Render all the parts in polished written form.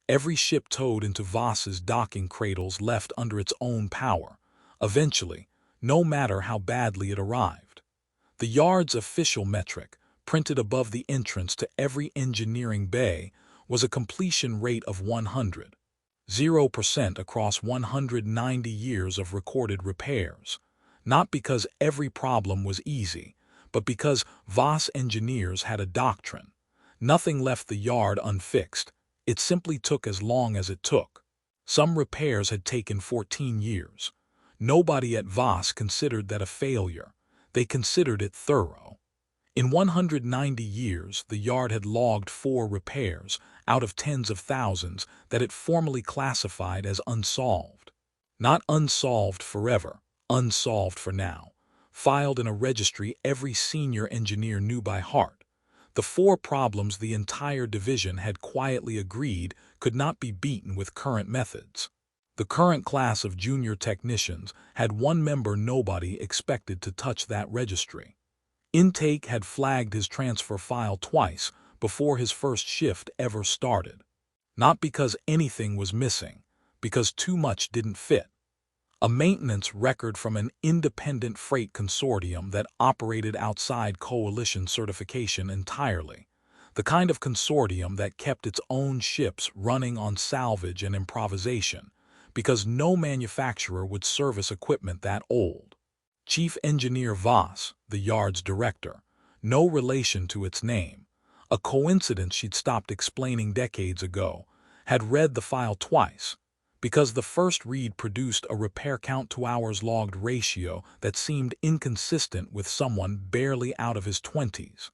Every ship towed into Voss's docking cradles left under its own power, eventually, no matter how badly it arrived. The yard's official metric, printed above the entrance to every engineering bay, was a completion rate of 100% across 190 years of recorded repairs, not because every problem was easy, but because Voss engineers had a doctrine. Nothing left the yard unfixed. It simply took as long as it took. Some repairs had taken 14 years. Nobody at Voss considered that a failure. They considered it thorough. In 190 years, the yard had logged 4 repairs out of tens of thousands that it formally classified as unsolved. Not unsolved forever, unsolved for now, filed in a registry every senior engineer knew by heart. The 4 problems the entire division had quietly agreed could not be beaten with current methods. The current class of junior technicians had one member nobody expected to touch that registry. Intake had flagged his transfer file twice before his first shift ever started. Not because anything was missing, because too much didn't fit. A maintenance record from an independent freight consortium that operated outside coalition certification entirely. The kind of consortium that kept its own ships running on salvage and improvisation, because no manufacturer would service equipment that old. Chief Engineer Voss, the yard's director, no relation to its name, a coincidence she'd stopped explaining decades ago, had read the file twice, because the first read produced a repair count to hours logged ratio that seemed inconsistent with someone barely out of his 20s.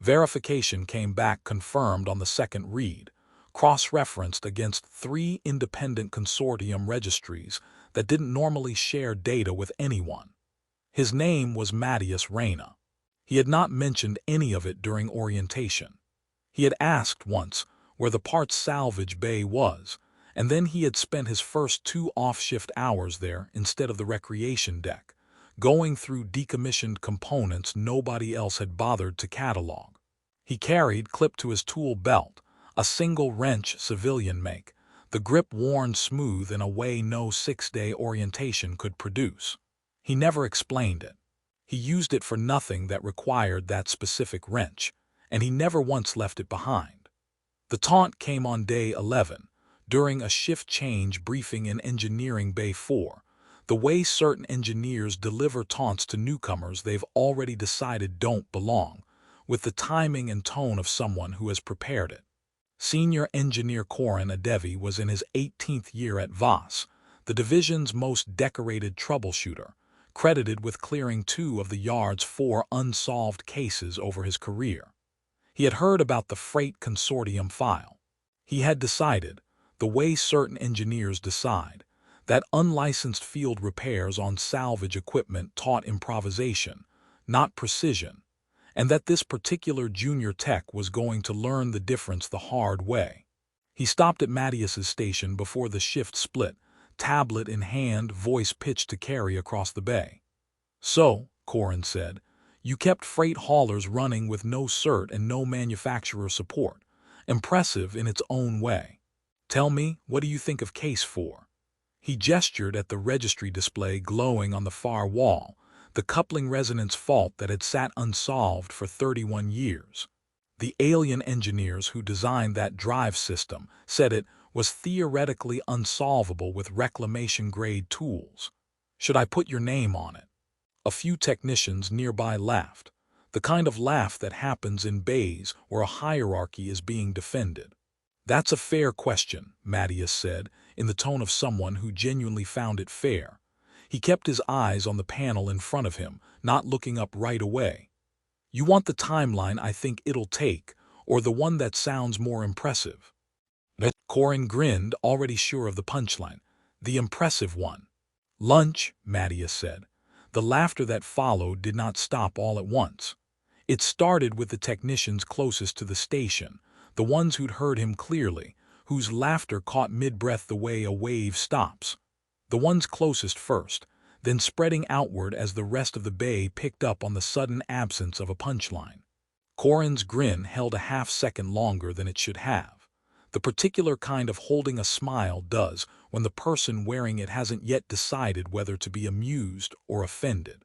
Verification came back confirmed on the second read, cross-referenced against 3 independent consortium registries that didn't normally share data with anyone. His name was Matthias Reyna. He had not mentioned any of it during orientation. He had asked once where the parts salvage bay was, and then he had spent his first 2 off-shift hours there instead of the recreation deck, going through decommissioned components nobody else had bothered to catalog. He carried, clipped to his tool belt, a single wrench civilian make, the grip worn smooth in a way no 6-day orientation could produce. He never explained it. He used it for nothing that required that specific wrench, and he never once left it behind. The taunt came on day 11, during a shift change briefing in Engineering Bay 4, the way certain engineers deliver taunts to newcomers they've already decided don't belong, with the timing and tone of someone who has prepared it. Senior engineer Corin Adevi was in his 18th year at Voss, the division's most decorated troubleshooter, credited with clearing 2 of the yard's 4 unsolved cases over his career. He had heard about the freight consortium file. He had decided, the way certain engineers decide, that unlicensed field repairs on salvage equipment taught improvisation, not precision, and that this particular junior tech was going to learn the difference the hard way. He stopped at Matthias's station before the shift split, tablet in hand, voice pitched to carry across the bay. "So," Corin said, "you kept freight haulers running with no cert and no manufacturer support. Impressive in its own way. Tell me, what do you think of Case 4? He gestured at the registry display glowing on the far wall, the coupling resonance fault that had sat unsolved for 31 years. The alien engineers who designed that drive system said it was theoretically unsolvable with reclamation-grade tools. Should I put your name on it?" A few technicians nearby laughed, the kind of laugh that happens in bays where a hierarchy is being defended. "That's a fair question," Matthias said, in the tone of someone who genuinely found it fair. He kept his eyes on the panel in front of him, not looking up right away. "You want the timeline I think it'll take, or the one that sounds more impressive?" Corin grinned, already sure of the punchline. "The impressive one." "Lunch," Matthias said. The laughter that followed did not stop all at once. It started with the technicians closest to the station, the ones who'd heard him clearly, whose laughter caught mid-breath the way a wave stops. The ones closest first, then spreading outward as the rest of the bay picked up on the sudden absence of a punchline. Corin's grin held a half-second longer than it should have. The particular kind of holding a smile does when the person wearing it hasn't yet decided whether to be amused or offended.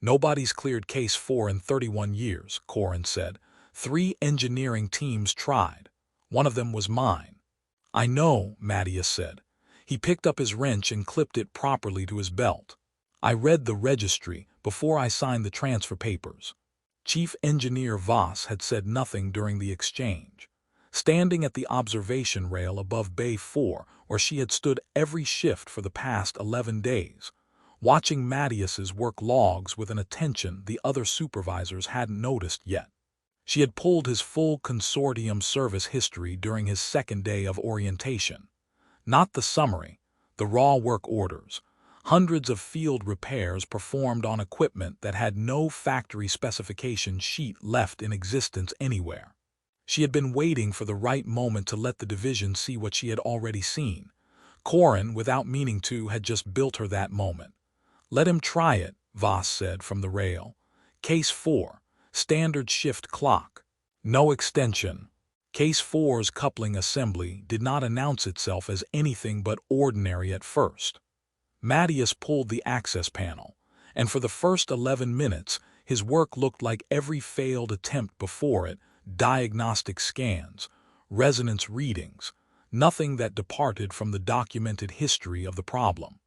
Nobody's cleared case 4 in 31 years, Corin said. 3 engineering teams tried. One of them was mine. I know, Mattias said. He picked up his wrench and clipped it properly to his belt. I read the registry before I signed the transfer papers. Chief Engineer Voss had said nothing during the exchange. Standing at the observation rail above Bay 4, where she had stood every shift for the past 11 days, watching Mattias's work logs with an attention the other supervisors hadn't noticed yet. She had pulled his full consortium service history during his second day of orientation. Not the summary, the raw work orders. Hundreds of field repairs performed on equipment that had no factory specification sheet left in existence anywhere. She had been waiting for the right moment to let the division see what she had already seen. Corin, without meaning to, had just built her that moment. Let him try it, Voss said from the rail. Case 4, standard shift clock. No extension. Case 4's coupling assembly did not announce itself as anything but ordinary at first. Mattias pulled the access panel, and for the first 11 minutes, his work looked like every failed attempt before it: diagnostic scans, resonance readings, nothing that departed from the documented history of the problem.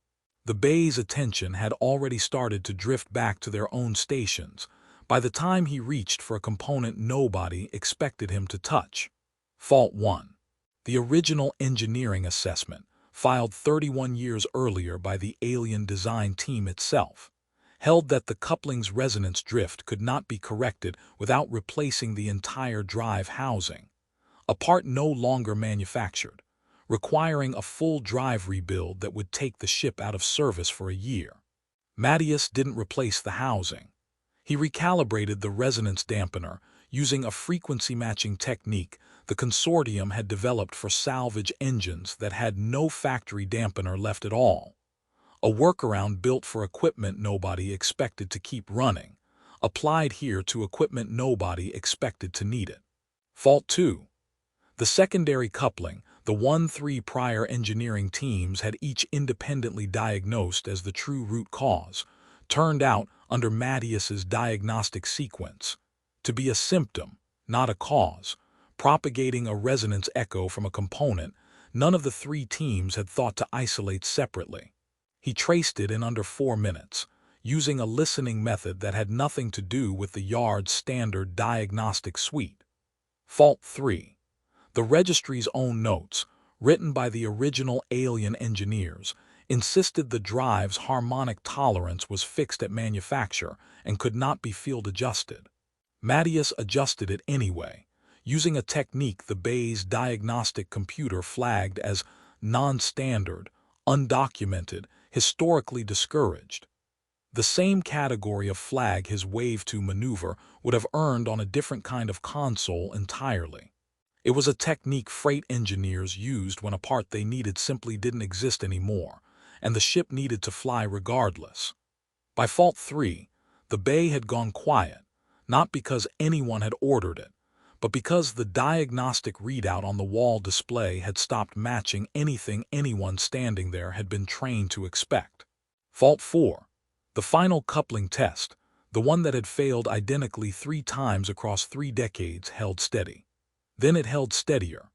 The bay's attention had already started to drift back to their own stations by the time he reached for a component nobody expected him to touch. Fault 1. The original engineering assessment, filed 31 years earlier by the alien design team itself, held that the coupling's resonance drift could not be corrected without replacing the entire drive housing, a part no longer manufactured, requiring a full drive rebuild that would take the ship out of service for a year. Mattias didn't replace the housing. He recalibrated the resonance dampener using a frequency-matching technique the consortium had developed for salvage engines that had no factory dampener left at all. A workaround built for equipment nobody expected to keep running, applied here to equipment nobody expected to need it. Fault 2. The secondary coupling, the one 3 prior engineering teams had each independently diagnosed as the true root cause, turned out, under Mattias's diagnostic sequence, to be a symptom, not a cause, propagating a resonance echo from a component none of the 3 teams had thought to isolate separately. He traced it in under 4 minutes, using a listening method that had nothing to do with the yard's standard diagnostic suite. Fault 3. The registry's own notes, written by the original alien engineers, insisted the drive's harmonic tolerance was fixed at manufacture and could not be field adjusted. Mattias adjusted it anyway, using a technique the bay's diagnostic computer flagged as non-standard, undocumented, historically discouraged. The same category of flag his Wave 2 maneuver would have earned on a different kind of console entirely. It was a technique freight engineers used when a part they needed simply didn't exist anymore, and the ship needed to fly regardless. By Fault 3, the bay had gone quiet, not because anyone had ordered it, but because the diagnostic readout on the wall display had stopped matching anything anyone standing there had been trained to expect. Fault 4. The final coupling test, the one that had failed identically 3 times across 3 decades, held steady. Then it held steadier.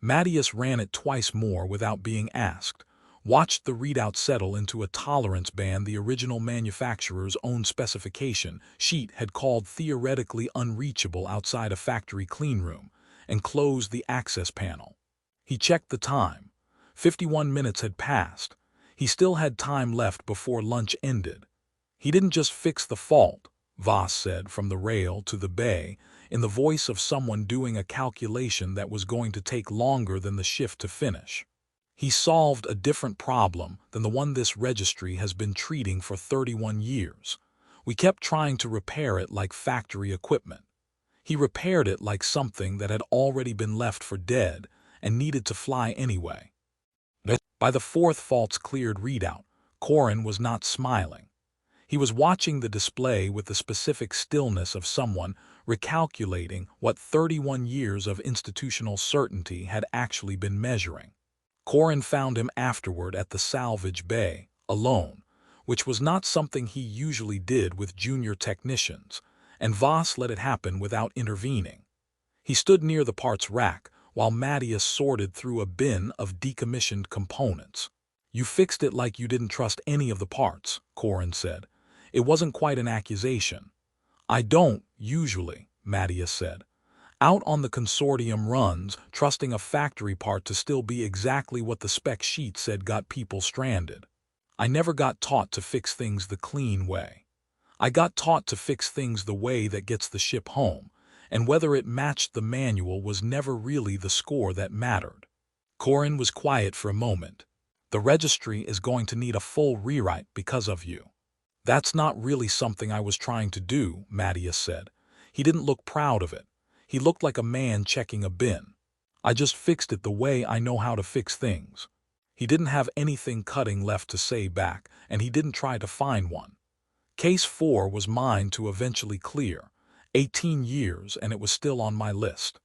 Mattias ran it twice more without being asked, watched the readout settle into a tolerance band the original manufacturer's own specification sheet had called theoretically unreachable outside a factory cleanroom, and closed the access panel. He checked the time. 51 minutes had passed. He still had time left before lunch ended. He didn't just fix the fault, Voss said from the rail to the bay, in the voice of someone doing a calculation that was going to take longer than the shift to finish. He solved a different problem than the one this registry has been treating for 31 years. We kept trying to repair it like factory equipment. He repaired it like something that had already been left for dead and needed to fly anyway. By the 4th fault's cleared readout, Corin was not smiling. He was watching the display with the specific stillness of someone recalculating what 31 years of institutional certainty had actually been measuring. Corin found him afterward at the salvage bay, alone, which was not something he usually did with junior technicians, and Voss let it happen without intervening. He stood near the parts rack while Matthias sorted through a bin of decommissioned components. "You fixed it like you didn't trust any of the parts," Corin said. "It wasn't quite an accusation." "I don't, usually," Matthias said. "Out on the consortium runs, trusting a factory part to still be exactly what the spec sheet said got people stranded. I never got taught to fix things the clean way. I got taught to fix things the way that gets the ship home, and whether it matched the manual was never really the score that mattered." Corin was quiet for a moment. "The registry is going to need a full rewrite because of you." "That's not really something I was trying to do," Matthias said. He didn't look proud of it. He looked like a man checking a bin. "I just fixed it the way I know how to fix things." He didn't have anything cutting left to say back, and he didn't try to find one. Case 4 was mine to eventually clear. 18 years, and it was still on my list.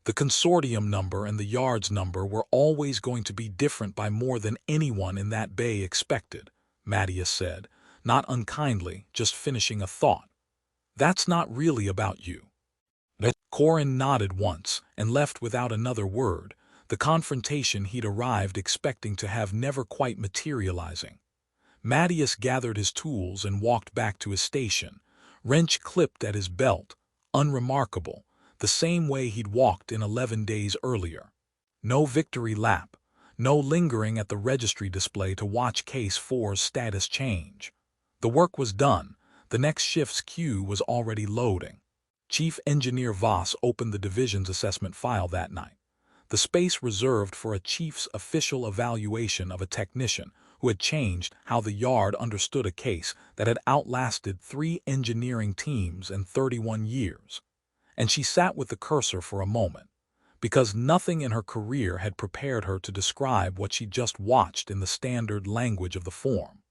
The consortium number and the yard's number were always going to be different by more than anyone in that bay expected, Matthias said, not unkindly, just finishing a thought. "That's not really about you." Corin nodded once and left without another word, the confrontation he'd arrived expecting to have never quite materializing. Matthias gathered his tools and walked back to his station, wrench clipped at his belt, unremarkable, the same way he'd walked in 11 days earlier. No victory lap, no lingering at the registry display to watch Case 4's status change. The work was done. The next shift's queue was already loading. Chief Engineer Voss opened the division's assessment file that night, the space reserved for a chief's official evaluation of a technician who had changed how the yard understood a case that had outlasted 3 engineering teams in 31 years. And she sat with the cursor for a moment, because nothing in her career had prepared her to describe what she just watched in the standard language of the form.